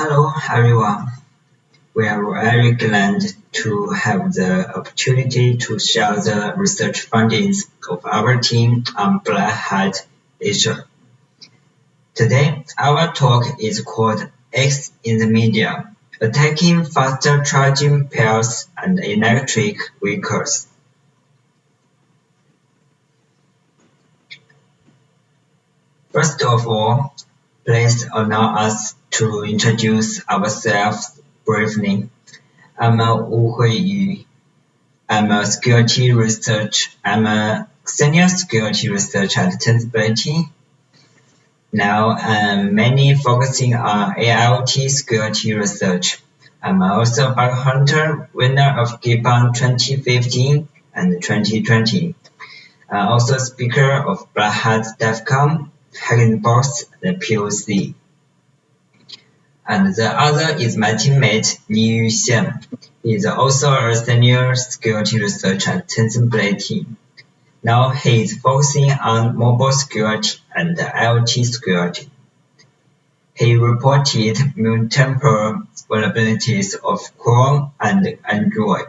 Hello everyone. We are very glad to have the opportunity to share the research findings of our team on Black Hat issue. Today, our talk is called X in the Media, Attacking Faster Charging Pairs and Electric Vehicles. First of all, please allow us to introduce ourselves briefly. I'm HuiYu. I'm a senior security researcher at TensorFlow. Now I'm mainly focusing on AIoT security research. I'm also a bug hunter, winner of Gibbon 2015 and 2020. I'm also speaker of Black Hat DEFCON, Hacking Box, and POC. And the other is my teammate HuiYu Yuxiang. He is also a senior security researcher at TensorFlow. Now he is focusing on mobile security and IoT security. He reported multiple vulnerabilities of Chrome and Android.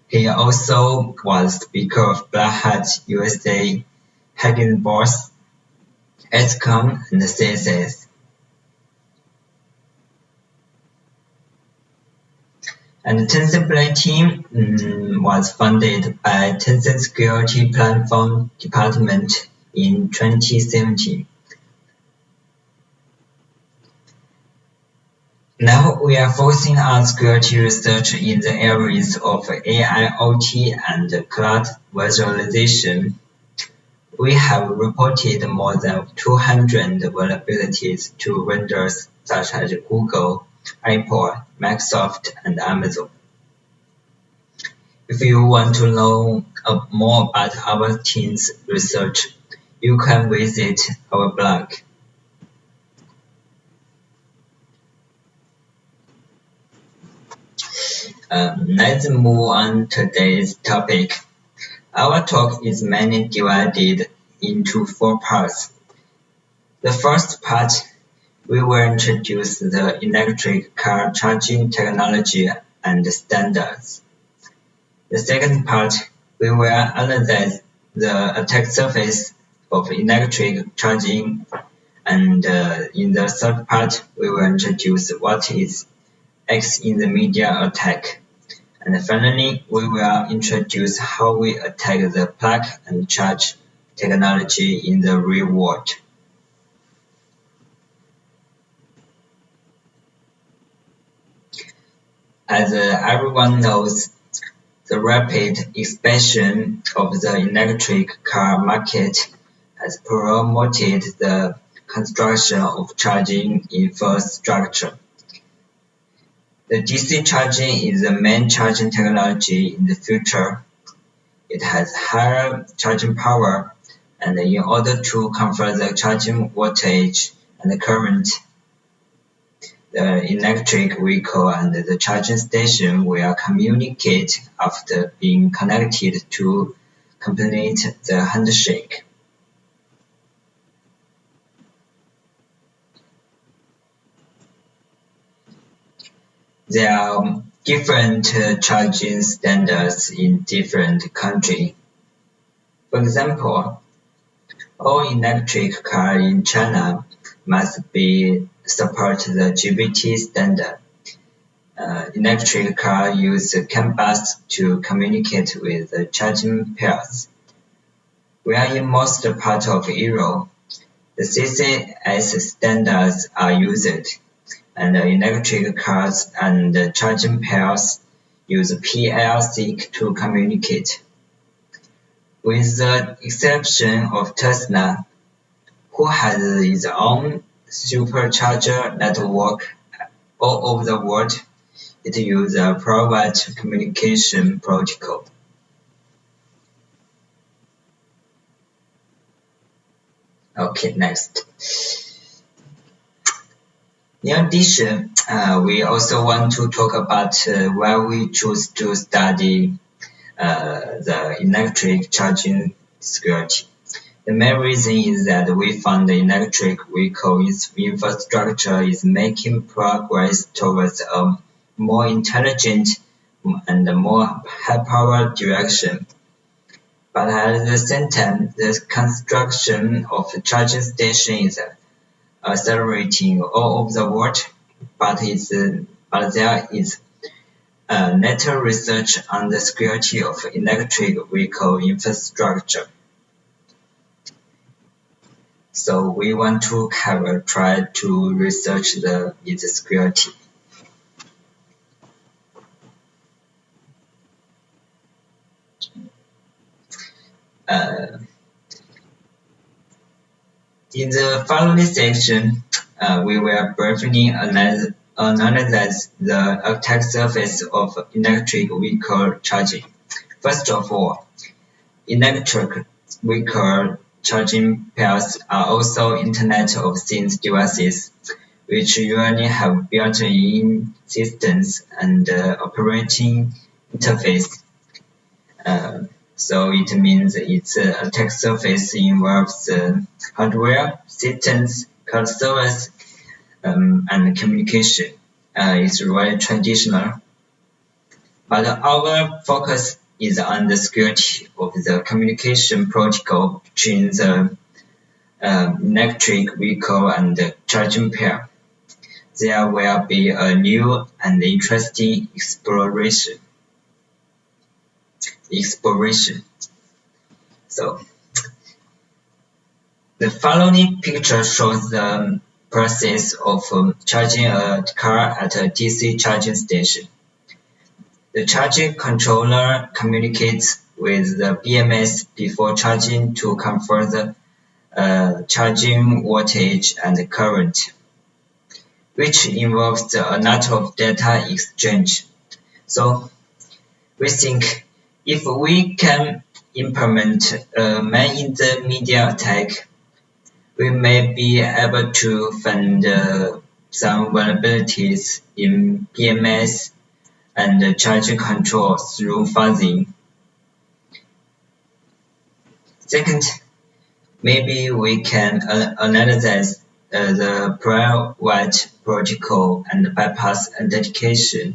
He also was speaker of Black Hat USA, Hacking Box, XCOM, and CSS. And the TensorFlow team was founded by Tencent Security Platform Department in 2017. Now we are focusing on security research in the areas of AIoT and cloud visualization. We have reported more than 200 vulnerabilities to vendors such as Google, Apple, Microsoft, and Amazon. If you want to know more about our team's research, you can visit our blog. Let's move on to today's topic. Our talk is mainly divided into 4 parts. The first part, we will introduce the electric car charging technology and standards. The second part, we will analyze the attack surface of electric charging, and in the third part, we will introduce what is X in the media attack. And finally, we will introduce how we attack the plug and charge technology in the real world. As everyone knows, the rapid expansion of the electric car market has promoted the construction of charging infrastructure. The DC charging is the main charging technology in the future. It has higher charging power, and in order to convert the charging voltage and current, the electric vehicle and the charging station will communicate after being connected to complete the handshake. There are different charging standards in different countries. For example, all electric cars in China must support the GBT standard. Electric cars use CAN bus to communicate with the charging pairs. Where in most parts of Europe, the CCS standards are used, and electric cars and charging pairs use PLC to communicate. With the exception of Tesla, who has its own SuperCharger network all over the world, it uses a private communication protocol. Okay, next. In addition, we also want to talk about why we choose to study the electric charging security. The main reason is that we found the electric vehicle infrastructure is making progress towards a more intelligent and more high-power direction. But at the same time, the construction of charging stations is accelerating all over the world, but there is little research on the security of electric vehicle infrastructure. So we want to have a try to research its security. In the following section, we will briefly analyze the attack surface of electric vehicle charging. First of all, electric vehicle charging pairs are also Internet of Things devices, which usually have built-in systems and operating interface. So it means its attack surface involves hardware, systems, cloud service, and communication. It's really traditional. But our focus is on the security of the communication protocol between the electric vehicle and the charging pair. There will be a new and interesting exploration. So, the following picture shows the process of charging a car at a DC charging station. The charging controller communicates with the BMS before charging to confirm the charging voltage and current, which involves a lot of data exchange. So, we think if we can implement a man-in-the-media attack, we may be able to find some vulnerabilities in BMS and charging control through fuzzing. Second, maybe we can analyze the private protocol and bypass identity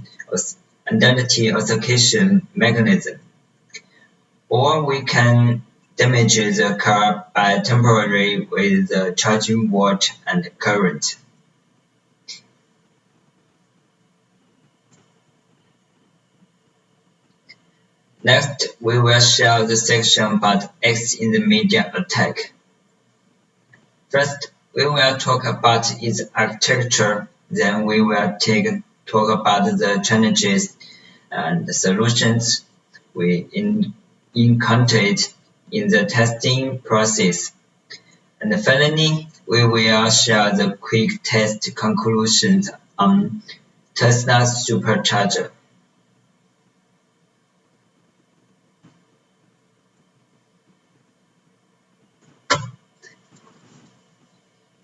authentication mechanism. Or we can damage the car by temporarily with the charging volt and current. Next, we will share the section about X in the media attack. First, we will talk about its architecture. Then we will talk about the challenges and the solutions we encountered in the testing process. And finally, we will share the quick test conclusions on Tesla's SuperCharger.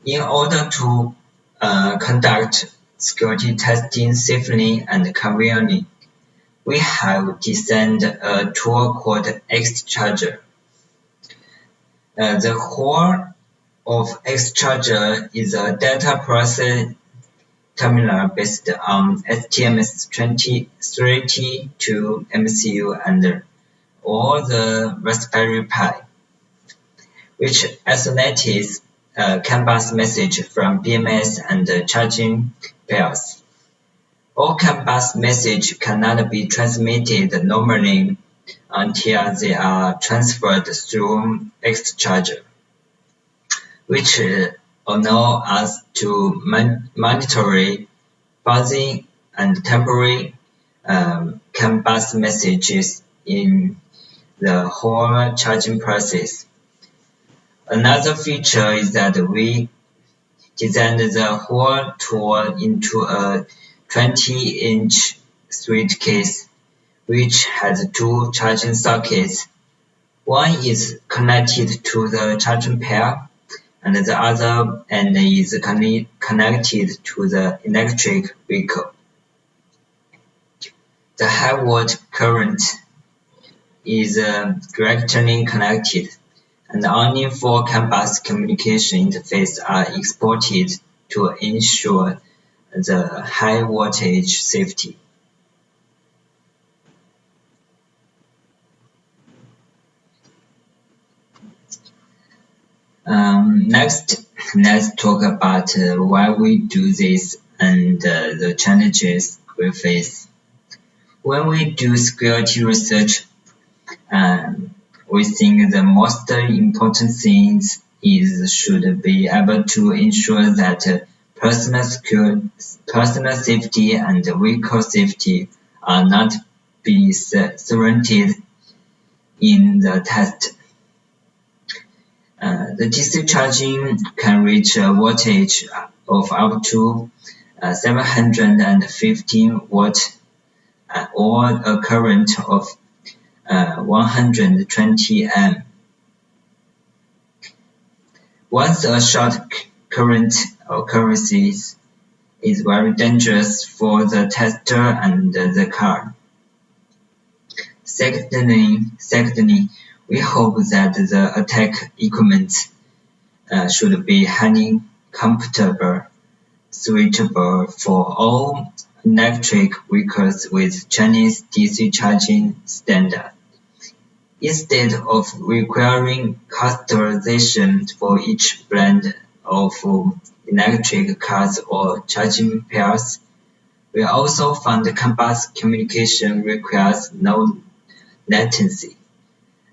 In order to conduct security testing safely and conveniently, we have designed a tool called XCharger. The core of XCharger is a data processing terminal based on STM32 MCU and all the Raspberry Pi, which isolates CAN bus message from BMS and charging pairs. All CAN bus messages cannot be transmitted normally until they are transferred through XCharger, which allow us to monitor fuzzy and temporary CAN bus messages in the whole charging process. Another feature is that we designed the whole tool into a 20-inch suitcase, which has two charging sockets. One is connected to the charging pair, and the other end is connected to the electric vehicle. The high volt current is directly connected, and only 4 CAN-bus communication interfaces are exported to ensure the high voltage safety. Next, let's talk about why we do this and the challenges we face. When we do security research, we think the most important thing is should be able to ensure that personal safety and vehicle safety are not be threatened in the test. The DC charging can reach a voltage of up to 715 watts or a current of 120 amp. Once a short current occurs, is very dangerous for the tester and the car. Secondly, we hope that the attack equipment should be highly compatible, suitable for all electric vehicles with Chinese DC charging standard. Instead of requiring customization for each brand of electric cars or charging pairs, we also found CAN-bus communication requires no latency,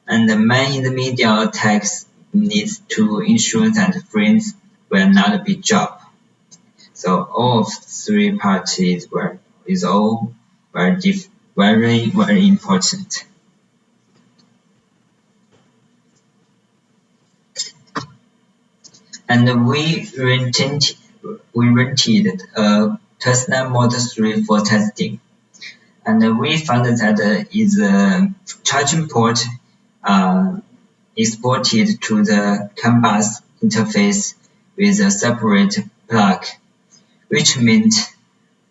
and the man-in-the-middle attacks needs to ensure that frames will not be dropped. So all of 3 parts is all very important. And we rented a Tesla Model 3 for testing. And we found that is a charging port exported to the CAN-bus interface with a separate plug, which meant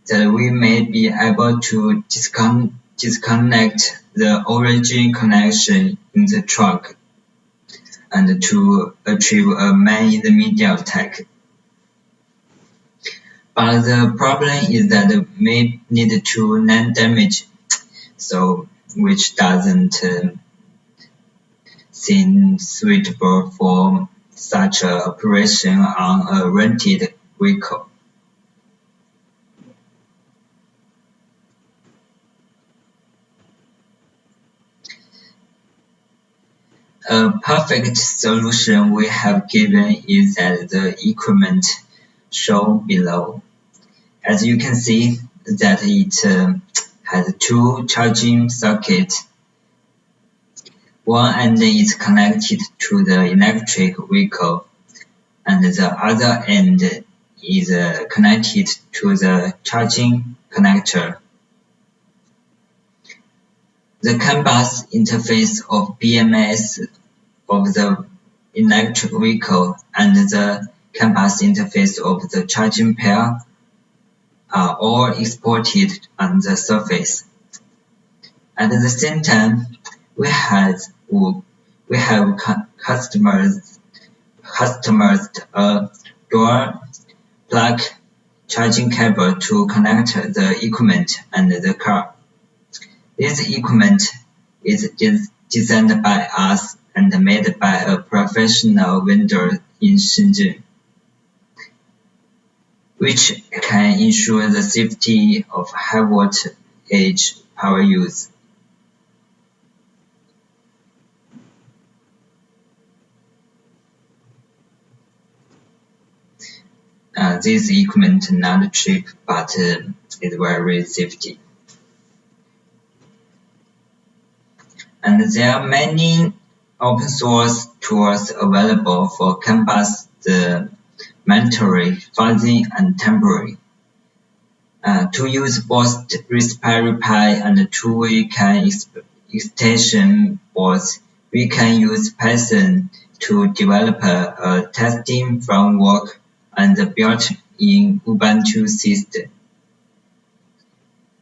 that we may be able to disconnect the origin connection in the trunk and to achieve a man-in-the-middle attack. But the problem is that it may lead to land damage, so which doesn't seem suitable for such an operation on a rented vehicle. A perfect solution we have given is that the equipment shown below. As you can see that it has 2 charging sockets. One end is connected to the electric vehicle, and the other end is connected to the charging connector. The CAN-bus interface of BMS of the electric vehicle and the CAN-bus interface of the charging pair are all exported on the surface. At the same time, we have customized a dual plug charging cable to connect the equipment and the car. This equipment is designed by us and made by a professional vendor in Shenzhen, which can ensure the safety of high voltage power use. This equipment not cheap, but is very safety. And there are many open source tools available for CAN-bus, the mandatory, fuzzy, and temporary. To use both Raspberry Pi and two-way CAN extension boards, we can use Python to develop a testing framework and built-in Ubuntu system.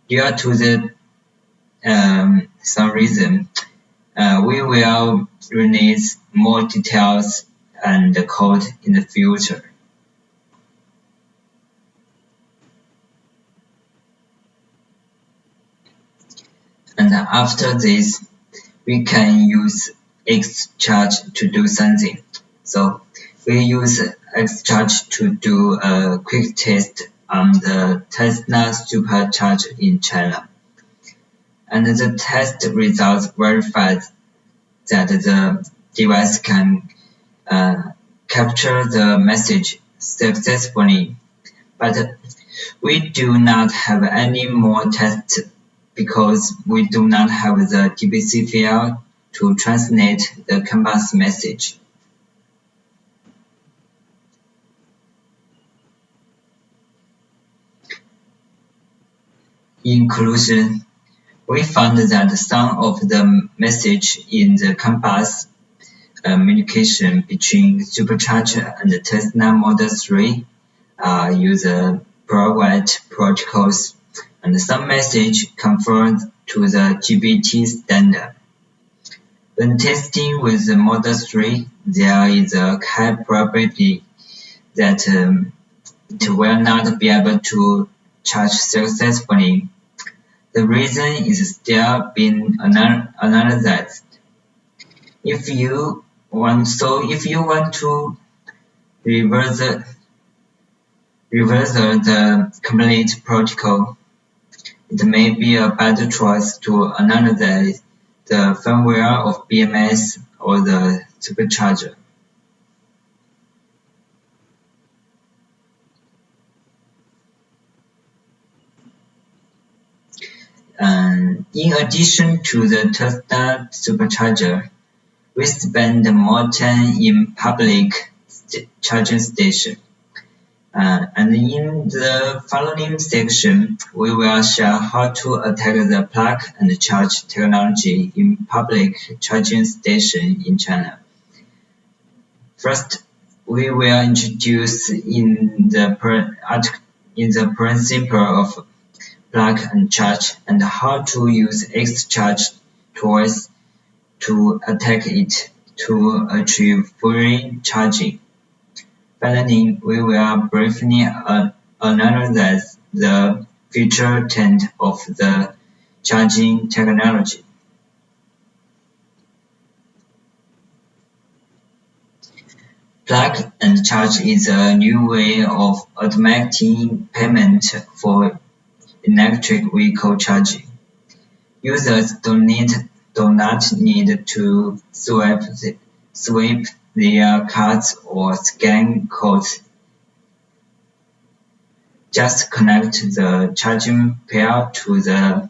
Due to some reason, We will release more details and code in the future. And after this, we can use XCharger to do something. So we use XCharger to do a quick test on the Tesla SuperCharger in China. And the test results verified that the device can capture the message successfully. But we do not have any more tests because we do not have the DBC file to translate the canvas message. In conclusion, we found that some of the message in the canvas communication between SuperCharger and the Tesla Model 3 use private protocols, and some message conform to the GBT standard. When testing with the Model 3, there is a high probability that it will not be able to charge successfully. The reason is still being analyzed. If you want to reverse the complete protocol, it may be a better choice to analyze the firmware of BMS or the SuperCharger. In addition to the Tesla SuperCharger, we spend more time in public charging station. And in the following section, we will share how to attack the plug and charge technology in public charging station in China. First, we will introduce in the principle of plug and charge and how to use XCharger tools to attack it to achieve free charging. Finally, we will briefly analyze the future trend of the charging technology. Plug and charge is a new way of automating payment for electric vehicle charging. Users do not need to swipe their cards or scan codes. Just connect the charging pair to the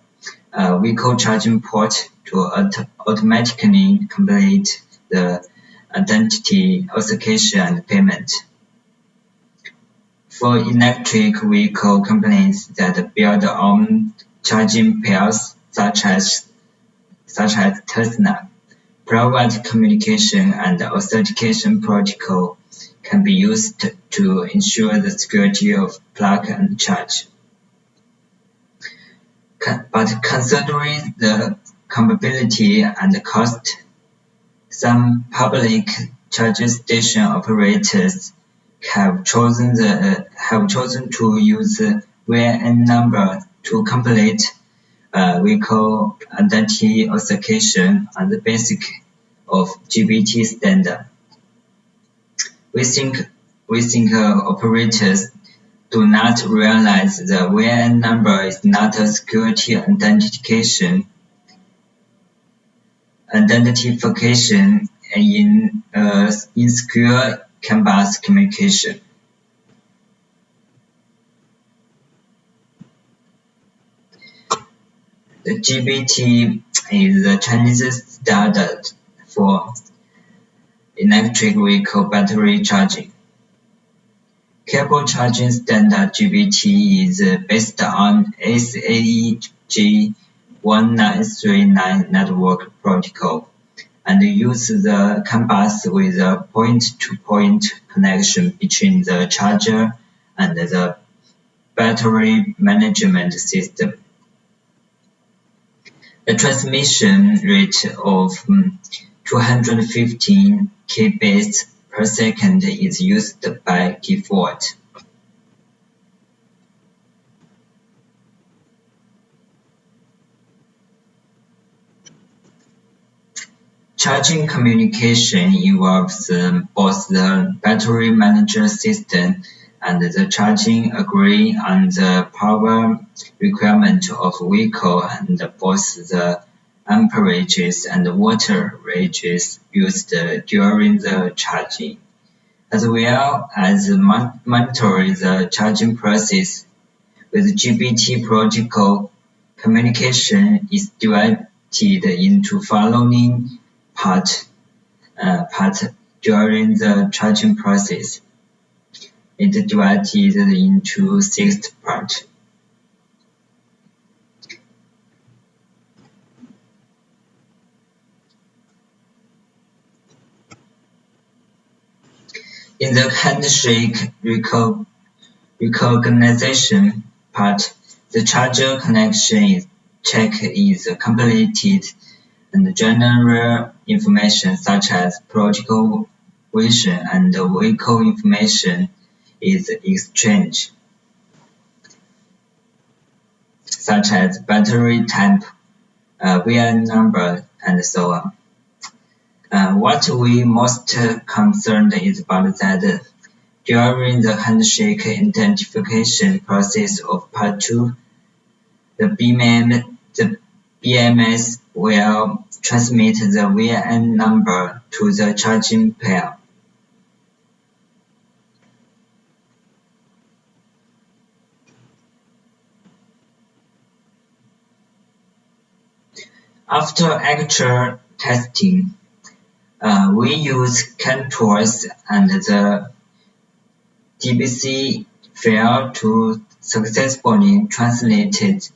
vehicle charging port to automatically complete the identity authentication and payment. For electric vehicle companies that build on charging pairs, such as Tesla, private communication and authentication protocol can be used to ensure the security of plug and charge. But considering the compatibility and cost, some public charging station operators have chosen to use VIN number to complete vehicle identity authentication on the basis of GBT standard. We think operators do not realize the VIN number is not a security identification in insecure canvas communication. The GBT is the Chinese standard for electric vehicle battery charging. Cable charging standard GBT is based on SAE 1939 network protocol and uses the CAN bus with a point-to-point connection between the charger and the battery management system. A transmission rate of 215 kbits per second is used by default. Charging communication involves both the battery management system and the charging agreeing on the power requirement of vehicle and both the amperages and water rages used during the charging, as well as monitor the charging process. With GPT protocol, communication is divided into following part during the charging process. It divided into 6 parts. In the handshake recognition part, the charger connection check is completed and general information such as protocol version and vehicle information is exchanged, such as battery type, VIN number, and so on. What we most concerned is about that during the handshake identification process of Part 2, the BMS will transmit the VIN number to the charging pair. After actual testing, we use contours and the DBC file to successfully translate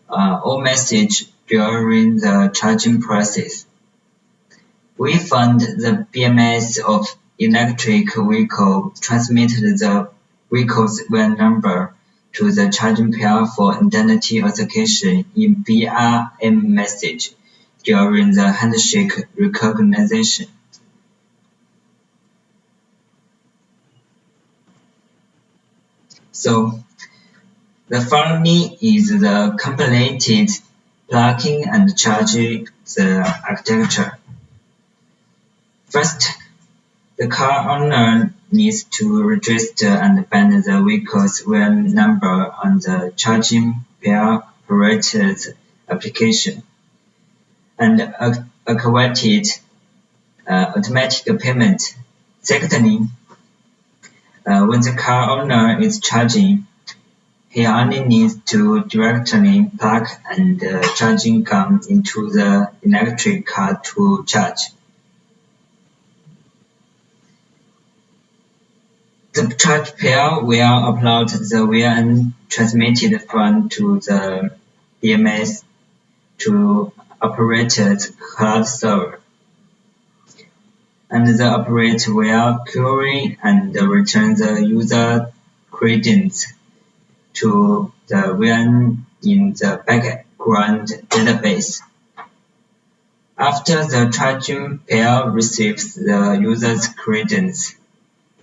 all messages during the charging process. We found the BMS of electric vehicle transmitted the vehicle's VIN number to the charging pair for identity authentication in BRM message during the handshake recognition. So, the following is the completed plugging and charging the architecture. First, the car owner needs to register and bind the vehicle's VIN number on the charging pair operator's application and activate automatic payment. Secondly, when the car owner is charging, he only needs to directly plug and charging gun into the electric car to charge. The charge pair will upload the VIN transmitted from to the BMS to operator's cloud server, and the operator will query and return the user credentials to the VIN in the background database. After the charging pair receives the user's credentials,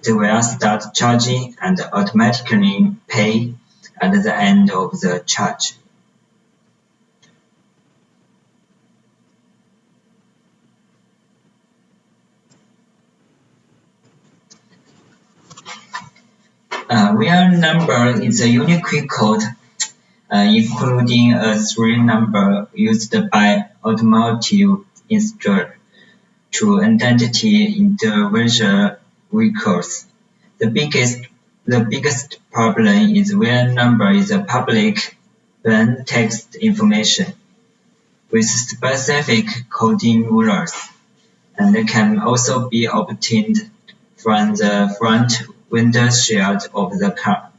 it will start charging and automatically pay at the end of the charge. VIN number is a unique code, including a 3 number used by automotive industry to identify individual vehicles. The biggest problem is VIN number is a public plain text information with specific coding rules, and can also be obtained from the front windshield of the car.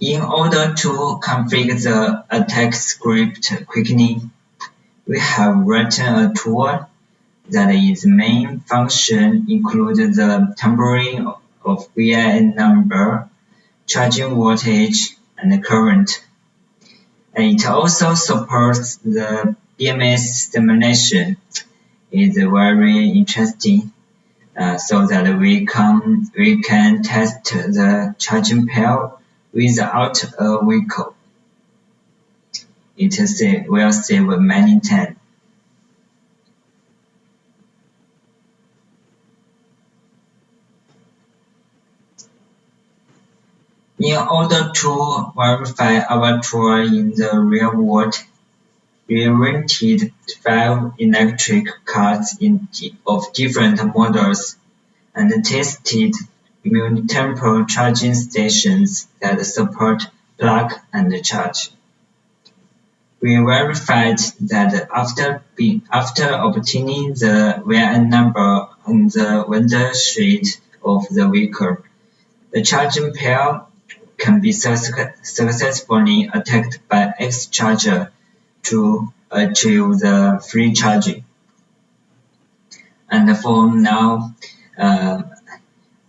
In order to configure the attack script quickly, we have written a tool that its main function includes the tempering of VIN number, charging voltage, and current. And it also supports the BMS simulation. It's very interesting, so that we can test the charging pair without a vehicle. It will save many time. In order to verify our tool in the real world, we rented 5 electric cars of different models and tested multiple charging stations that support plug and charge. We verified that after obtaining the VIN number on the windshield of the vehicle, the charging pair can be successfully attacked by XCharger to achieve the free charging. And for now,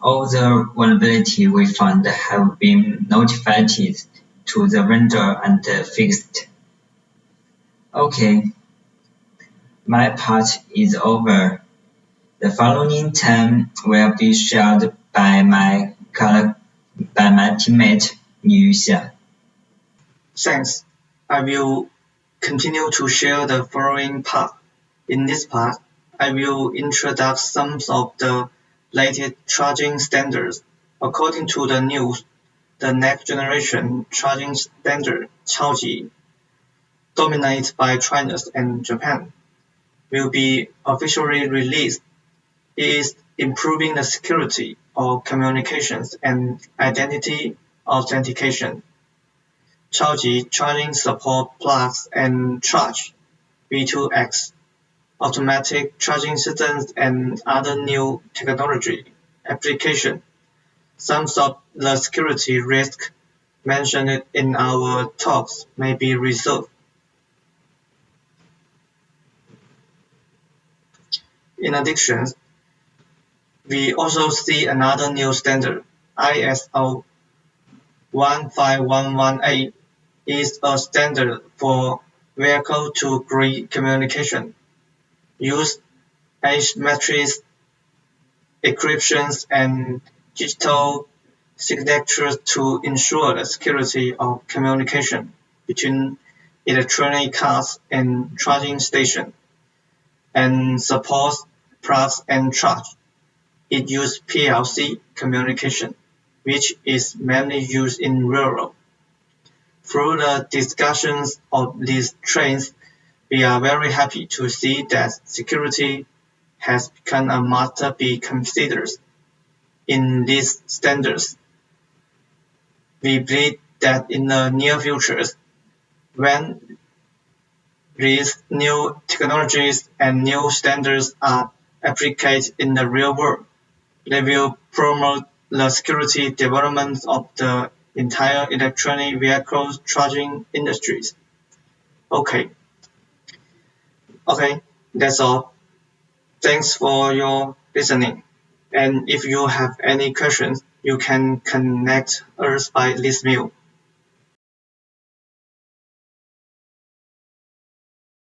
all the vulnerability we found have been notified to the vendor and fixed. Okay, my part is over. The following time will be shared by my teammate HuiYu Yuxiang. Thanks. I will continue to share the following part. In this part, I will introduce some of the latest charging standards. According to the news, the next generation charging standard, 超级, dominated by China and Japan, will be officially released. It is improving the security of communications and identity authentication. 超级 charging support plugs and charge, V2X, automatic charging systems and other new technology application. Some of the security risks mentioned in our talks may be resolved. In addition, we also see another new standard, ISO 15118 is a standard for vehicle-to-grid communication. Use asymmetric encryptions and digital signatures to ensure the security of communication between electronic cars and charging stations, and supports plugs and charge. It uses PLC communication, which is mainly used in rural. Through the discussions of these trends, we are very happy to see that security has become a must be considered in these standards. We believe that in the near future, when these new technologies and new standards are applied in the real world, they will promote the security development of the entire electronic vehicle charging industries. Okay, that's all. Thanks for your listening. And if you have any questions, you can connect us by this mail.